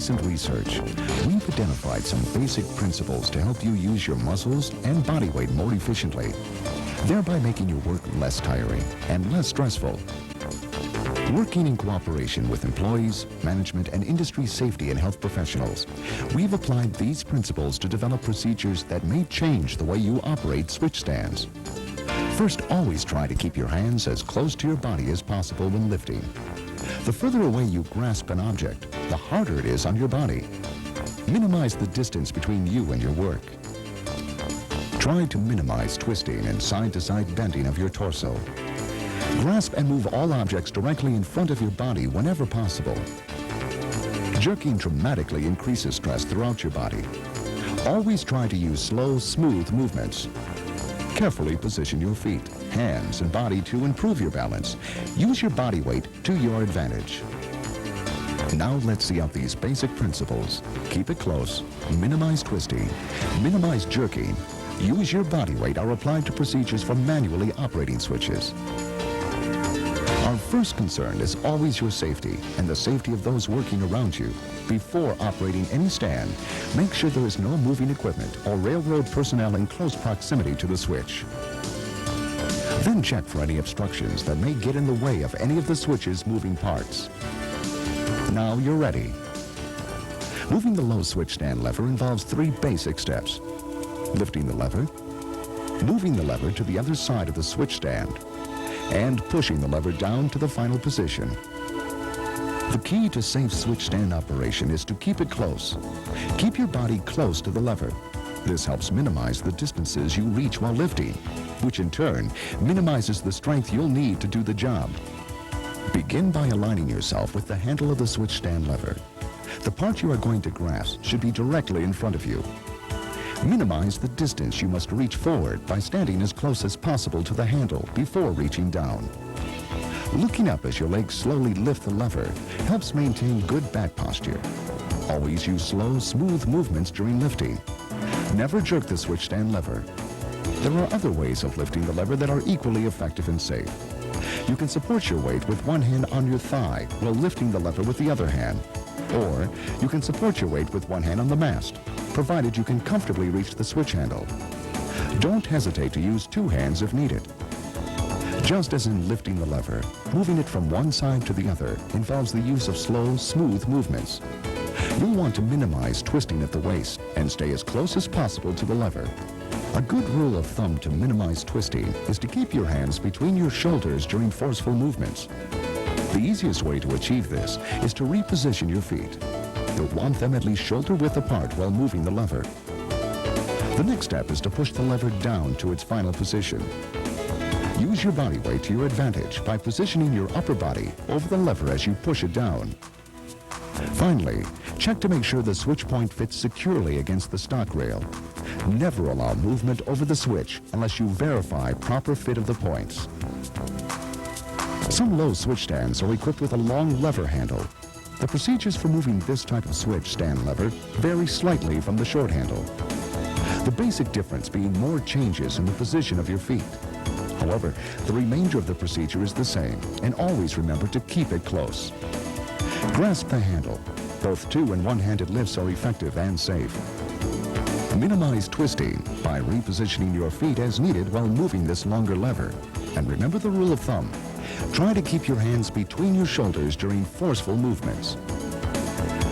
recent research, we've identified some basic principles to help you use your muscles and body weight more efficiently, thereby making your work less tiring and less stressful. Working in cooperation with employees, management, and industry safety and health professionals, we've applied these principles to develop procedures that may change the way you operate switch stands. First, always try to keep your hands as close to your body as possible when lifting. The further away you grasp an object, the harder it is on your body. Minimize the distance between you and your work. Try to minimize twisting and side-to-side bending of your torso. Grasp and move all objects directly in front of your body whenever possible. Jerking dramatically increases stress throughout your body. Always try to use slow, smooth movements. Carefully position your feet, hands, and body to improve your balance. Use your body weight to your advantage. Now let's see out these basic principles. Keep it close, minimize twisting, minimize jerking. Use your body weight are applied to procedures for manually operating switches. Our first concern is always your safety and the safety of those working around you. Before operating any stand, make sure there is no moving equipment or railroad personnel in close proximity to the switch. Then check for any obstructions that may get in the way of any of the switch's moving parts. Now you're ready. Moving the low switch stand lever involves 3 basic steps: lifting the lever, moving the lever to the other side of the switch stand, and pushing the lever down to the final position. The key to safe switch stand operation is to keep it close. Keep your body close to the lever. This helps minimize the distances you reach while lifting, which in turn minimizes the strength you'll need to do the job. Begin by aligning yourself with the handle of the switch stand lever. The part you are going to grasp should be directly in front of you. Minimize the distance you must reach forward by standing as close as possible to the handle before reaching down. Looking up as your legs slowly lift the lever helps maintain good back posture. Always use slow, smooth movements during lifting. Never jerk the switch stand lever. There are other ways of lifting the lever that are equally effective and safe. You can support your weight with one hand on your thigh while lifting the lever with the other hand. Or you can support your weight with one hand on the mast, provided you can comfortably reach the switch handle. Don't hesitate to use 2 hands if needed. Just as in lifting the lever, moving it from one side to the other involves the use of slow, smooth movements. You'll want to minimize twisting at the waist and stay as close as possible to the lever. A good rule of thumb to minimize twisting is to keep your hands between your shoulders during forceful movements. The easiest way to achieve this is to reposition your feet. You'll want them at least shoulder width apart while moving the lever. The next step is to push the lever down to its final position. Use your body weight to your advantage by positioning your upper body over the lever as you push it down. Finally, check to make sure the switch point fits securely against the stock rail. Never allow movement over the switch unless you verify proper fit of the points. Some low switch stands are equipped with a long lever handle. The procedures for moving this type of switch stand lever vary slightly from the short handle. The basic difference being more changes in the position of your feet. However, the remainder of the procedure is the same, and always remember to keep it close. Grasp the handle. Both 2- and 1-handed lifts are effective and safe. Minimize twisting by repositioning your feet as needed while moving this longer lever. And remember the rule of thumb. Try to keep your hands between your shoulders during forceful movements.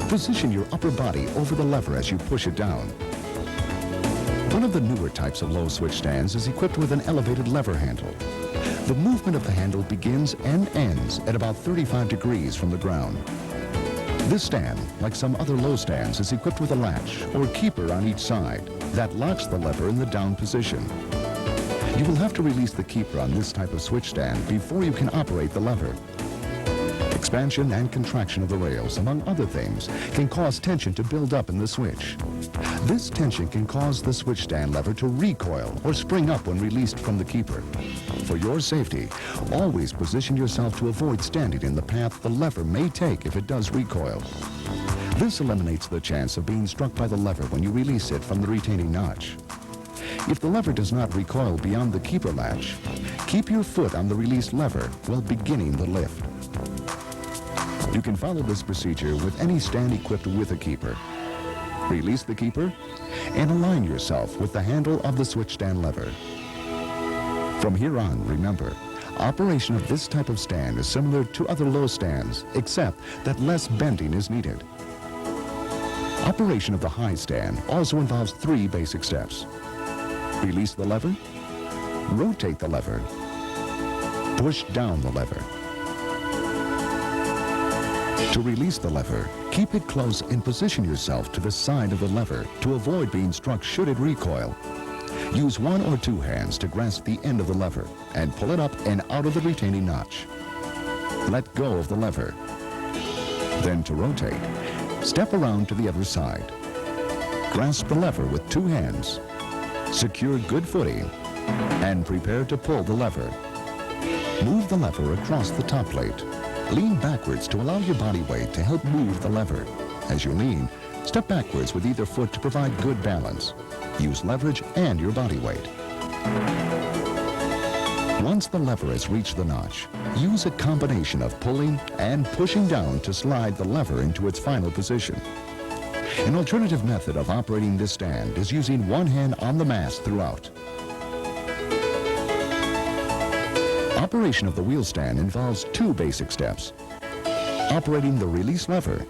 Position your upper body over the lever as you push it down. One of the newer types of low switch stands is equipped with an elevated lever handle. The movement of the handle begins and ends at about 35 degrees from the ground. This stand, like some other low stands, is equipped with a latch or keeper on each side that locks the lever in the down position. You will have to release the keeper on this type of switch stand before you can operate the lever. Expansion and contraction of the rails, among other things, can cause tension to build up in the switch. This tension can cause the switch stand lever to recoil or spring up when released from the keeper. For your safety, always position yourself to avoid standing in the path the lever may take if it does recoil. This eliminates the chance of being struck by the lever when you release it from the retaining notch. If the lever does not recoil beyond the keeper latch, keep your foot on the released lever while beginning the lift. You can follow this procedure with any stand equipped with a keeper. Release the keeper and align yourself with the handle of the switch stand lever. From here on, remember, operation of this type of stand is similar to other low stands, except that less bending is needed. Operation of the high stand also involves 3 basic steps. Release the lever, rotate the lever, push down the lever. To release the lever, keep it close and position yourself to the side of the lever to avoid being struck should it recoil. Use 1 or 2 hands to grasp the end of the lever and pull it up and out of the retaining notch. Let go of the lever. Then to rotate, step around to the other side. Grasp the lever with 2 hands. Secure good footing and prepare to pull the lever. Move the lever across the top plate. Lean backwards to allow your body weight to help move the lever. As you lean, step backwards with either foot to provide good balance. Use leverage and your body weight. Once the lever has reached the notch, use a combination of pulling and pushing down to slide the lever into its final position. An alternative method of operating this stand is using 1 hand on the mast throughout. Operation of the wheel stand involves 2 basic steps: operating the release lever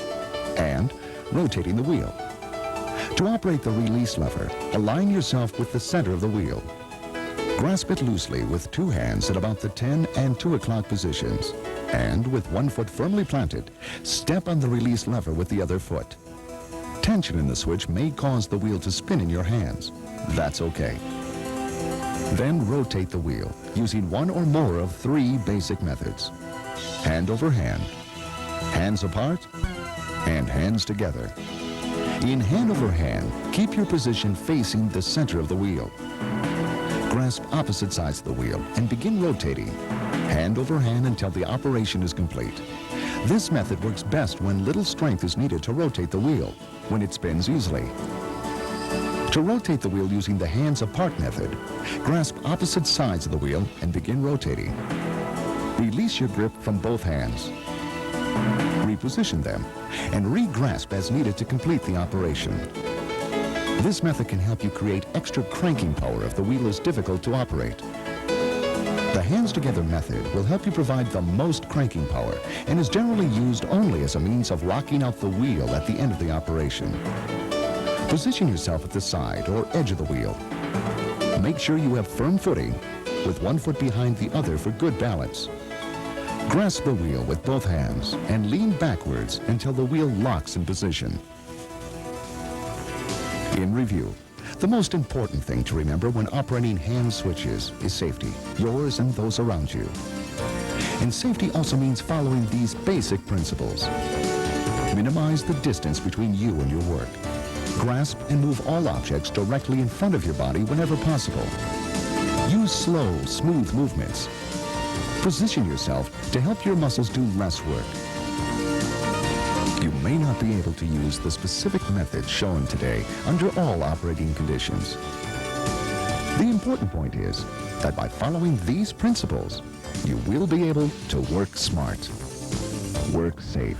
and rotating the wheel. To operate the release lever, align yourself with the center of the wheel. Grasp it loosely with 2 hands at about the 10 and 2 o'clock positions, and with 1 foot firmly planted, step on the release lever with the other foot. Tension in the switch may cause the wheel to spin in your hands. That's okay. Then rotate the wheel using 1 or more of 3 basic methods: hand over hand, hands apart, and hands together. In hand over hand, keep your position facing the center of the wheel. Grasp opposite sides of the wheel and begin rotating, hand over hand, until the operation is complete. This method works best when little strength is needed to rotate the wheel, when it spins easily. To rotate the wheel using the hands apart method, grasp opposite sides of the wheel and begin rotating. Release your grip from both hands. Reposition them and re-grasp as needed to complete the operation. This method can help you create extra cranking power if the wheel is difficult to operate. The hands together method will help you provide the most cranking power and is generally used only as a means of locking out the wheel at the end of the operation. Position yourself at the side or edge of the wheel. Make sure you have firm footing with 1 foot behind the other for good balance. Grasp the wheel with both hands and lean backwards until the wheel locks in position. In review, the most important thing to remember when operating hand switches is safety, yours and those around you. And safety also means following these basic principles. Minimize the distance between you and your work. Grasp and move all objects directly in front of your body whenever possible. Use slow, smooth movements. Position yourself to help your muscles do less work. You may not be able to use the specific method shown today under all operating conditions. The important point is that by following these principles, you will be able to work smart, work safe.